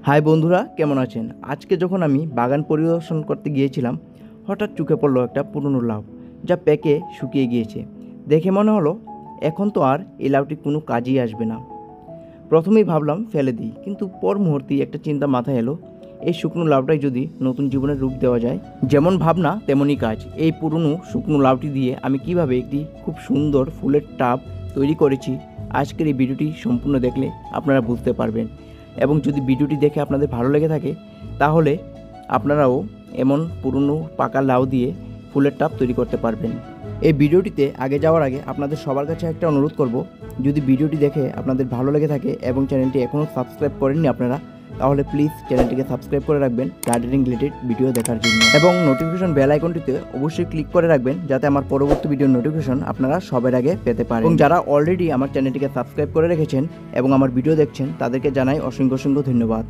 High বন্ধুরা, কেমন আছেন? আজকে যখন আমি বাগান পরিদর্শন করতে গিয়েছিলাম, হঠাৎ চোখে পড়লো একটা পুরনো লাউ, যা পেকে শুকিয়ে গিয়েছে। দেখে মনে হলো এখন তো আর এই লাউটি কোনো কাজেই আসবে না। প্রথমেই ভাবলাম ফেলে দিই, কিন্তু পর মুহূর্তেই একটা চিন্তা মাথায় এলো, এই শুকনো লাউটাই যদি নতুন জীবনের রূপ দেওয়া যায়। যেমন ভাবনা তেমনই কাজ। এই পুরনো শুকনো লাউটি দিয়ে আমি কিভাবে একটি খুব সুন্দর ফুলের টাব তৈরি করেছি, আজকের এই ভিডিওটি সম্পূর্ণ দেখলে আপনারা বুঝতে পারবেন। এবং যদি ভিডিওটি দেখে আপনাদের ভালো লেগে থাকে, তাহলে আপনারাও এমন পুরনো পাকা লাউ দিয়ে ফুলের টাব তৈরি করতে পারবেন। এই ভিডিওটিতে আগে যাওয়ার আগে আপনাদের সবার কাছে একটা অনুরোধ করব, যদি ভিডিওটি দেখে আপনাদের ভালো লেগে থাকে এবং চ্যানেলটি এখনও সাবস্ক্রাইব করেননি আপনারা, তাহলে প্লিজ চ্যানেলটিকে সাবস্ক্রাইব করে রাখবেন গার্ডেনিং রিলেটেড ভিডিও দেখার জন্য, এবং নোটিফিকেশন বেল আইকনটিতে অবশ্যই ক্লিক করে রাখবেন যাতে আমার পরবর্তী ভিডিওর নোটিফিকেশন আপনারা সবার আগে পেতে পারেন। এবং যারা অলরেডি আমার চ্যানেলটিকে সাবস্ক্রাইব করে রেখেছেন এবং আমার ভিডিও দেখছেন, তাদেরকে জানাই অসংখ্য ধন্যবাদ।